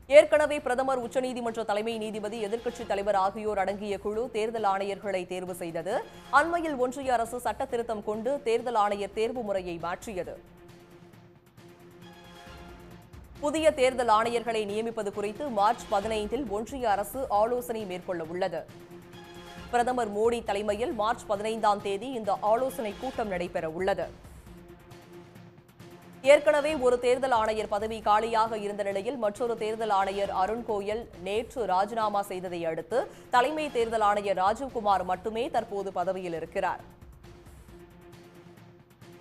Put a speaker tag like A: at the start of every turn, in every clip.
A: ஏற்கனவே பிரதமர், உச்சநீதிமன்ற தலைமை நீதிபதி, எதிர்க்கட்சித் தலைவர் ஆகியோர் அடங்கிய குழு தேர்தல் ஆணையர்களை தேர்வு செய்தது. அண்மையில் ஒன்றிய அரசு சட்ட திருத்தம் கொண்டு தேர்தல் ஆணையர் தேர்வு முறையை மாற்றியது. புதிய தேர்தல் ஆணையர்களை நியமிப்பது குறித்து மார்ச் 15 ஒன்றிய அரசு ஆலோசனை மேற்கொள்ள உள்ளது. பிரதமர் மோடி தலைமையில் மார்ச் 15ஆம் தேதி இந்த ஆலோசனை கூட்டம் நடைபெற உள்ளது. ஏற்கனவே ஒரு தேர்தல் ஆணையர் பதவி காலியாக இருந்த நிலையில் மற்றொரு தேர்தல் ஆணையர் அருண் கோயல் நேற்று ராஜினாமா செய்ததை அடுத்து தலைமை தேர்தல் ஆணையர் ராஜீவ்குமார் மட்டுமே தற்போது பதவியில் இருக்கிறார்.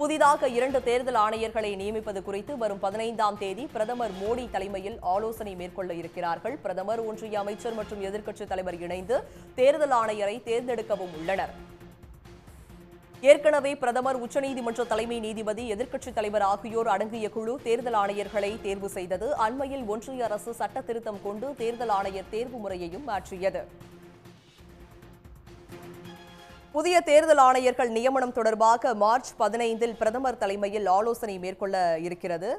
A: புதிதாக 2 தேர்தல் ஆணையர்களை நியமிப்பது குறித்து வரும் 15ஆம் தேதி பிரதமர் மோடி தலைமையில் ஆலோசனை மேற்கொள்ள இருக்கிறார்கள். பிரதமர், ஒன்றிய அமைச்சர் மற்றும் எதிர்க்கட்சித் தலைவர் இணைந்து தேர்தல் ஆணையரை தேர்ந்தெடுக்கவும் உள்ளனர். ஏற்கனவே பிரதமர், உச்சநீதிமன்ற தலைமை நீதிபதி, எதிர்க்கட்சித் தலைவர் ஆகியோர் அடங்கிய குழு தேர்தல் ஆணையர்களை தேர்வு செய்தது. அண்மையில் ஒன்றிய அரசு சட்ட திருத்தம் கொண்டு தேர்தல் ஆணையர் தேர்வு முறையையும் மாற்றியது. புதிய தேர்தல் ஆணையர்கள் நியமனம் தொடர்பாக மார்ச் 15 பிரதமர் தலைமையில் ஆலோசனை மேற்கொள்ள இருக்கிறது.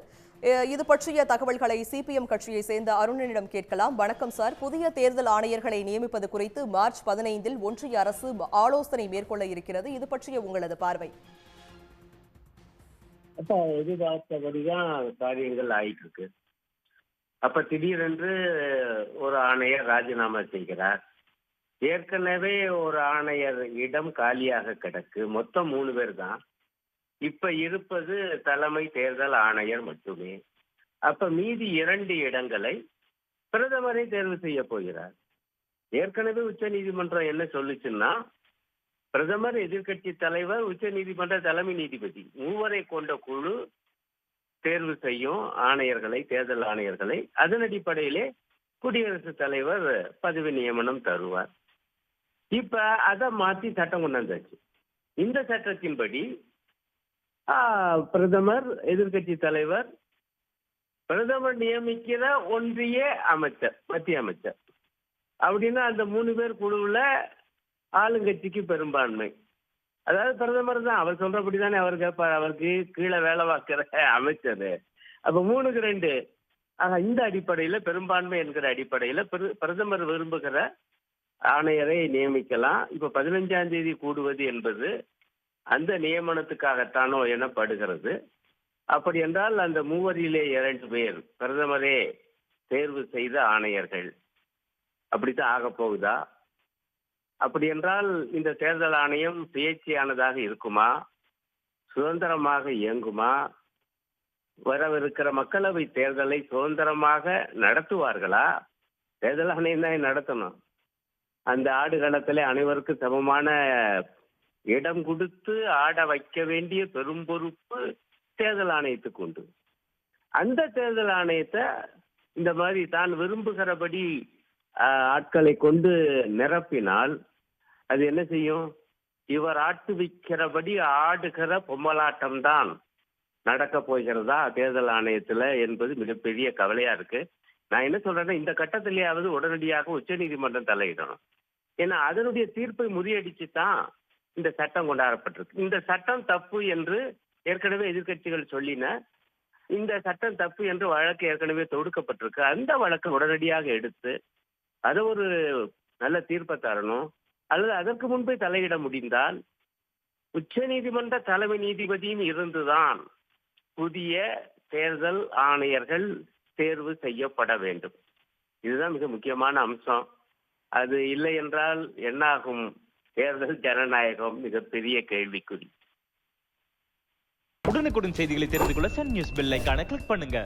A: இது பற்றிய தகவல்களை சிபிஎம் கட்சியை சேர்ந்த அருணனிடம் கேட்கலாம். வணக்கம் சார். புதிய தேர்தல் ஆணையர்களை நியமிப்பது குறித்து மார்ச் 15 ஒன்றிய அரசு ஆலோசனை மேற்கொள்ள இருக்கிறது. இது பற்றிய உங்களது பார்வை?
B: அப்ப எதிர்பார்த்தபடிதான் காரியங்கள் ஆயிட்டு இருக்கு. அப்ப திடீரென்று ஒரு ஆணையர் ராஜினாமா செய்கிறார். ஏற்கனவே ஒரு ஆணையர் இடம் காலியாக கிடக்கு. மொத்தம் 3 பேர் தான். இப்ப இருப்பது தலைமை தேர்தல் ஆணையர் மட்டுமே. அப்ப மீதி 2 இடங்களை பிரதமரை தேர்வு செய்ய போகிறார். ஏற்கனவே உச்ச நீதிமன்றம் என்ன சொல்லுச்சுன்னா, பிரதமர், எதிர்க்கட்சி தலைவர், உச்ச நீதிமன்ற தலைமை நீதிபதி மூவரை கொண்ட குழு தேர்வு செய்யும் ஆணையர்களை, தேர்தல் ஆணையர்களை. அதன் அடிப்படையிலே குடியரசுத் தலைவர் பதவி நியமனம் தருவார். இப்ப அதை மாற்றி சட்டம் கொண்டு வந்தாச்சு. இந்த சட்டத்தின்படி பிரதமர், எதிர்க்கட்சி தலைவர், பிரதமர் நியமிக்கிற ஒன்றிய அமைச்சர், மத்திய அமைச்சர் அப்படின்னா அந்த 3 பேர் குழுவுல ஆளுங்கட்சிக்கு பெரும்பான்மை. அதாவது பிரதமர் தான், அவர் சொல்றபடி தானே அவர் கேட்பார். அவருக்கு கீழே வேலை பார்க்கிற அமைச்சர். அப்ப 3க்கு 2. ஆக இந்த அடிப்படையில, பெரும்பான்மை என்கிற அடிப்படையில பிரதமர் விரும்புகிற ஆணையரை நியமிக்கலாம். இப்ப 15ஆம் தேதி கூடுவது என்பது அந்த நியமனத்துக்காகத்தானோ எனப்படுகிறது. அப்படி என்றால் அந்த 3வரிலே 2 பேர் பிரதமரே தேர்வு செய்த ஆணையர்கள். அப்படித்தான் ஆக போகுதா? அப்படி என்றால் இந்த தேர்தல் ஆணையம் சுயேட்சையானதாக இருக்குமா? சுதந்திரமாக இயங்குமா? வரவிருக்கிற மக்களவை தேர்தலை சுதந்திரமாக நடத்துவார்களா? தேர்தல் ஆணையம் தான் நடத்தணும். அந்த ஆடுகளத்திலே அனைவருக்கும் சமமான இடம் கொடுத்து ஆட வைக்க வேண்டிய பெரும் பொறுப்பு தேர்தல் ஆணையத்துக்கு உண்டு. அந்த தேர்தல் ஆணையத்தை இந்த மாதிரி தான் விரும்புகிறபடி ஆட்களை கொண்டு நிரப்பினால் அது என்ன செய்யும்? இவர் ஆட்டுவிக்கிறபடி ஆடுகிற பொம்மலாட்டம் தான் நடக்க போகிறதா தேர்தல் ஆணையத்துல என்பது மிகப்பெரிய கவலையா இருக்கு. நான் என்ன சொல்றேன்னா, இந்த கட்டத்திலேயாவது உடனடியாக உச்ச நீதிமன்றம் தலையிடணும். ஏன்னா அதனுடைய தீர்ப்பை முறியடிச்சு தான் இந்த சட்டம் கொண்டாடப்பட்டிருக்கு. இந்த சட்டம் தப்பு என்று ஏற்கனவே எதிர்க்கட்சிகள் சொல்லின. இந்த சட்டம் தப்பு என்று வழக்கு ஏற்கனவே தொடுக்கப்பட்டிருக்கு. அந்த வழக்கை உடனடியாக எடுத்து அதை ஒரு நல்ல தீர்ப்பை தரணும். அல்லது அதற்கு முன்பே தலையிட முடிந்தால் உச்ச நீதிமன்ற தலைமை நீதிபதியும் இருந்துதான் புதிய தேர்தல் ஆணையர்கள் தேர்வு செய்யப்பட வேண்டும். இதுதான் மிக முக்கியமான அம்சம். அது இல்லை என்றால் என்னாகும்? தேர்தல் ஜனநாயகம் மிகப்பெரிய கேள்விக்குறி.
C: உடனுக்குடன் செய்திகளை தெரிந்து கொள்ள சன் நியூஸ் பெல் ஐகானை கிளிக் பண்ணுங்க.